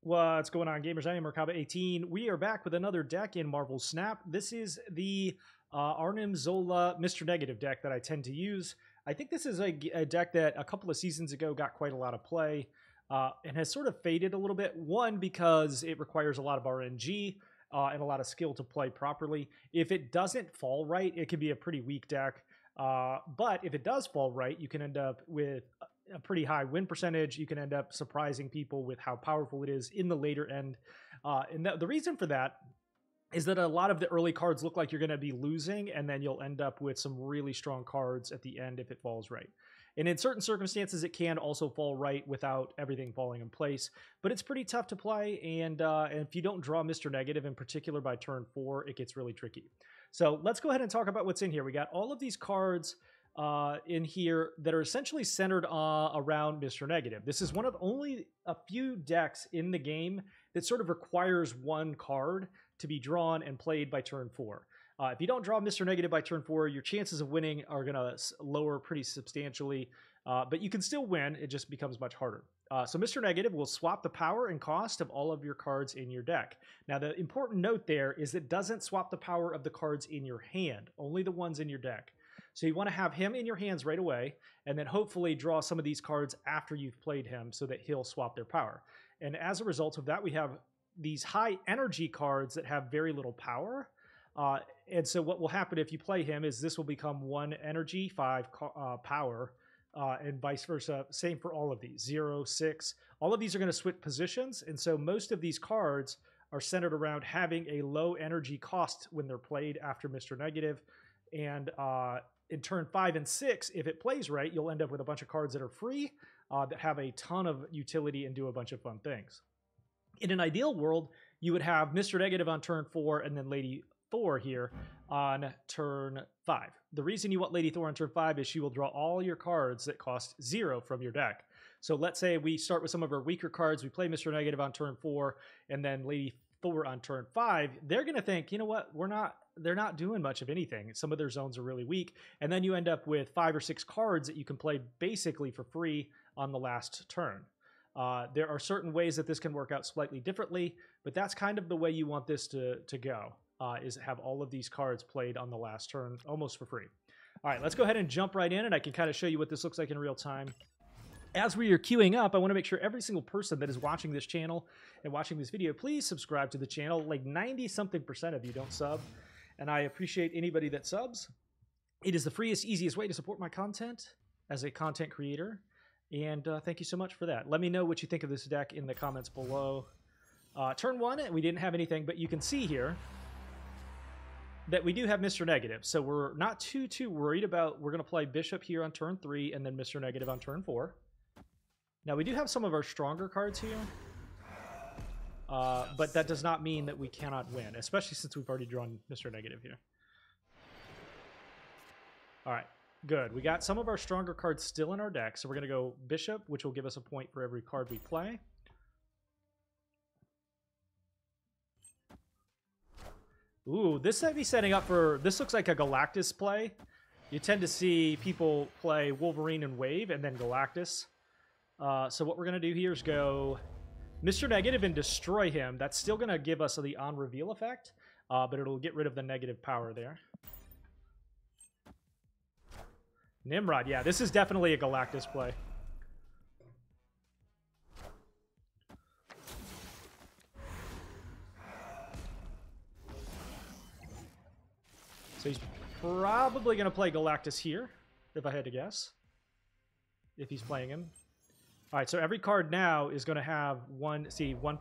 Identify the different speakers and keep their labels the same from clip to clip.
Speaker 1: What's going on, gamers? I am Merkaba18. We are back with another deck in Marvel Snap. This is the Arnim Zola Mr. Negative deck that I tend to use. I think this is a deck that a couple of seasons ago got quite a lot of play and has sort of faded a little bit. One, because it requires a lot of RNG and a lot of skill to play properly. If it doesn't fall right, it can be a pretty weak deck. But if it does fall right, you can end up with a pretty high win percentage. You can end up surprising people with how powerful it is in the later end. And the reason for that is that a lot of the early cards look like you're going to be losing, and then you'll end up with some really strong cards at the end if it falls right. And in certain circumstances, it can also fall right without everything falling in place. But it's pretty tough to play, and if you don't draw Mr. Negative in particular by turn 4, it gets really tricky. So let's go ahead and talk about what's in here. We got all of these cards in here that are essentially centered around Mr. Negative. This is one of only a few decks in the game that sort of requires one card to be drawn and played by turn 4. If you don't draw Mr. Negative by turn 4, your chances of winning are going to lower pretty substantially, but you can still win. It just becomes much harder. So Mr. Negative will swap the power and cost of all of your cards in your deck. Now, the important note there is it doesn't swap the power of the cards in your hand, only the ones in your deck. So you want to have him in your hands right away, and then hopefully draw some of these cards after you've played him so that he'll swap their power. And as a result of that, we have these high energy cards that have very little power. And so what will happen if you play him is this will become 1 energy, 5 power, and vice versa. Same for all of these, 0, 6. All of these are going to switch positions, and so most of these cards are centered around having a low energy cost when they're played after Mr. Negative. And in turn 5 and 6, if it plays right, you'll end up with a bunch of cards that are free, that have a ton of utility and do a bunch of fun things. In an ideal world, you would have Mr. Negative on turn 4 and then Lady Thor here on turn 5. The reason you want Lady Thor on turn 5 is she will draw all your cards that cost 0 from your deck. So let's say we start with some of our weaker cards, we play Mr. Negative on turn 4, and then Lady Thor on turn 5. They're going to think, you know what, they're not doing much of anything. Some of their zones are really weak, and then you end up with 5 or 6 cards that you can play basically for free on the last turn. There are certain ways that this can work out slightly differently, but that's kind of the way you want this to go, is have all of these cards played on the last turn almost for free. All right, let's go ahead and jump right in, and I can kind of show you what this looks like in real time. As we are queuing up, I want to make sure every single person that is watching this channel and watching this video, please subscribe to the channel. Like 90-something% of you don't sub, and I appreciate anybody that subs. It is the freest, easiest way to support my content as a content creator, and thank you so much for that. Let me know what you think of this deck in the comments below. Turn 1, we didn't have anything, but you can see here that we do have Mr. Negative, so we're not too worried about. We're going to play Bishop here on turn 3 and then Mr. Negative on turn 4. Now, we do have some of our stronger cards here, but that does not mean that we cannot win, especially since we've already drawn Mr. Negative here. All right, good. We got some of our stronger cards still in our deck, so we're going to go Bishop, which will give us a point for every card we play. Ooh, this might be setting up for... This looks like a Galactus play. You tend to see people play Wolverine and Wave and then Galactus. So what we're going to do here is go Mr. Negative and destroy him. That's still going to give us the on-reveal effect, but it'll get rid of the negative power there. Nimrod, yeah, this is definitely a Galactus play. So he's probably going to play Galactus here, if I had to guess, if he's playing him. All right, so every card now is going to have 1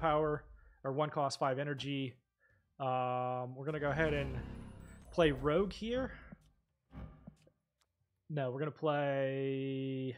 Speaker 1: power or 1 cost, 5 energy. We're going to go ahead and play Rogue here. No, we're going to play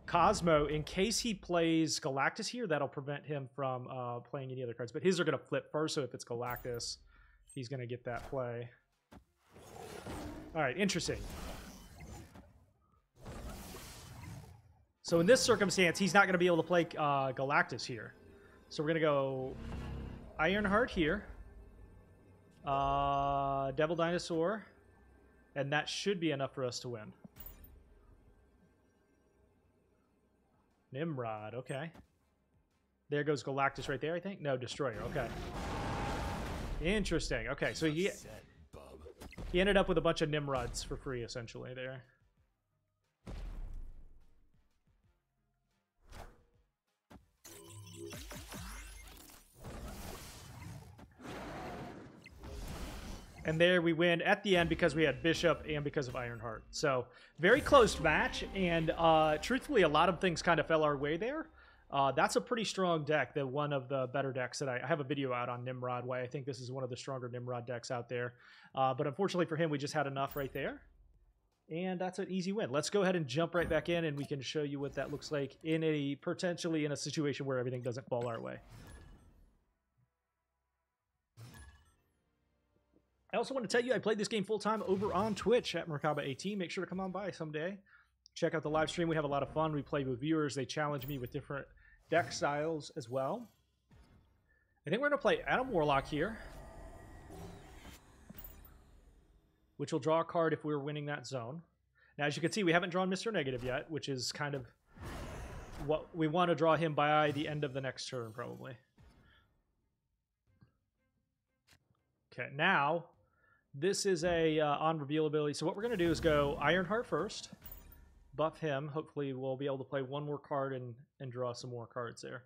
Speaker 1: Cosmo. In case he plays Galactus here, that'll prevent him from playing any other cards. But his are going to flip first, so if it's Galactus, he's going to get that play. All right, interesting. So in this circumstance, he's not going to be able to play Galactus here. So we're going to go Ironheart here. Devil Dinosaur. And that should be enough for us to win. Nimrod, okay. There goes Galactus right there, I think. No, Destroyer. Okay. Interesting. Okay, so he ended up with a bunch of Nimrods for free, essentially, there. And there we win at the end because we had Bishop and because of Ironheart. So, very close match, and truthfully, a lot of things kind of fell our way there. That's a pretty strong deck, one of the better decks that I have a video out on Nimrod, why I think this is one of the stronger Nimrod decks out there. But unfortunately for him, we just had enough right there. And that's an easy win. Let's go ahead and jump right back in, and we can show you what that looks like potentially in a situation where everything doesn't fall our way. I also want to tell you I played this game full-time over on Twitch at Merkaba18. Make sure to come on by someday. Check out the live stream. We have a lot of fun. We play with viewers. They challenge me with different deck styles as well. I think we're going to play Adam Warlock here, which will draw a card if we're winning that zone. Now, as you can see, we haven't drawn Mr. Negative yet, which is kind of what we want to draw him by the end of the next turn, probably. Okay, now, this is a on-reveal ability. So what we're going to do is go Ironheart first, buff him. Hopefully, we'll be able to play one more card and draw some more cards there.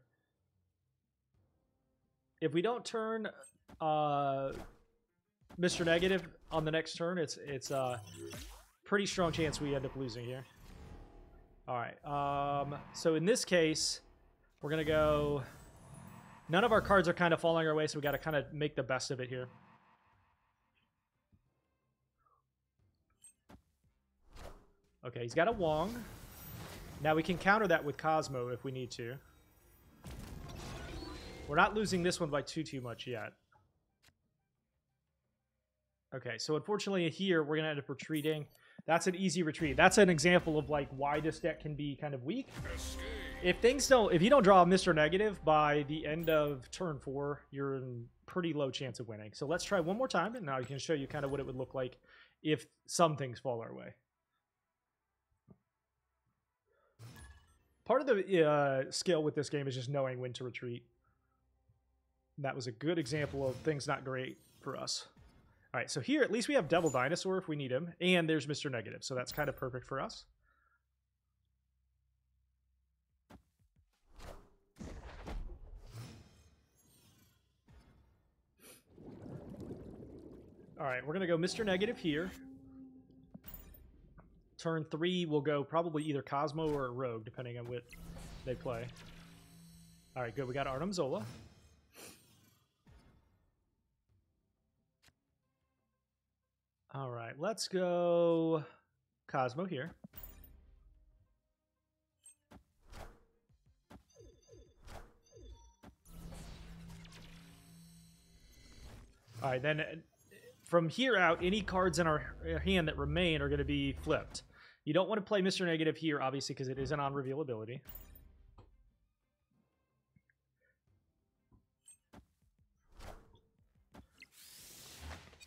Speaker 1: If we don't turn Mr. Negative on the next turn, it's a pretty strong chance we end up losing here. All right. So in this case, we're going to go... None of our cards are kind of falling our way, so we got to kind of make the best of it here. Okay, he's got a Wong. Now we can counter that with Cosmo if we need to. We're not losing this one by too much yet. Okay, so unfortunately here we're going to end up retreating. That's an easy retreat. That's an example of like why this deck can be kind of weak. If you don't draw Mr. Negative by the end of turn 4, you're in pretty low chance of winning. So let's try one more time, and now I can show you kind of what it would look like if some things fall our way. Part of the skill with this game is just knowing when to retreat. And that was a good example of things not great for us. All right, so here at least we have Devil Dinosaur if we need him, and there's Mr. Negative, so that's kind of perfect for us. All right, we're going to go Mr. Negative here. Turn 3, we'll go probably either Cosmo or Rogue, depending on what they play. All right, good. We got Arnim Zola. All right, let's go Cosmo here. All right, then from here out, any cards in our hand that remain are going to be flipped. You don't want to play Mr. Negative here, obviously, because it is an on-reveal ability.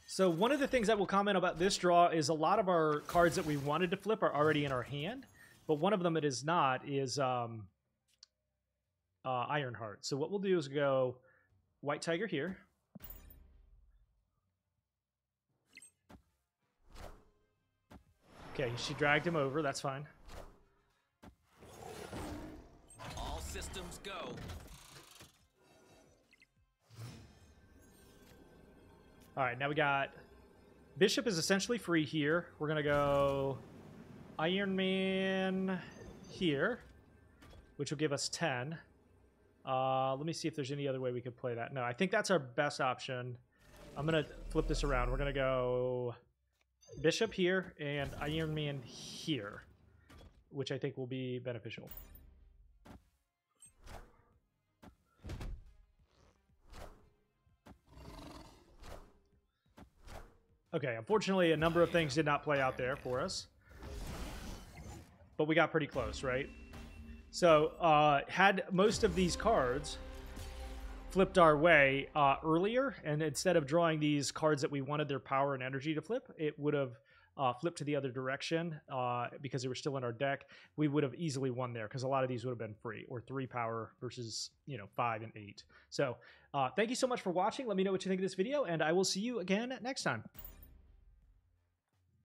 Speaker 1: So one of the things that we'll comment about this draw is a lot of our cards that we wanted to flip are already in our hand, but one of them it is not is Ironheart. So what we'll do is go White Tiger here. Okay, she dragged him over. That's fine.
Speaker 2: All systems go.
Speaker 1: All right, now we got Bishop is essentially free here. We're going to go Iron Man here, which will give us 10. Let me see if there's any other way we could play that. No, I think that's our best option. I'm going to flip this around. We're going to go Bishop here and Iron Man here, which I think will be beneficial. Okay, unfortunately, a number of things did not play out there for us, but we got pretty close, right? So, had most of these cards flipped our way earlier, and instead of drawing these cards that we wanted their power and energy to flip, it would have flipped to the other direction because they were still in our deck, we would have easily won there because a lot of these would have been free, or 3 power versus, 5 and 8. So thank you so much for watching. Let me know what you think of this video, and I will see you again next time.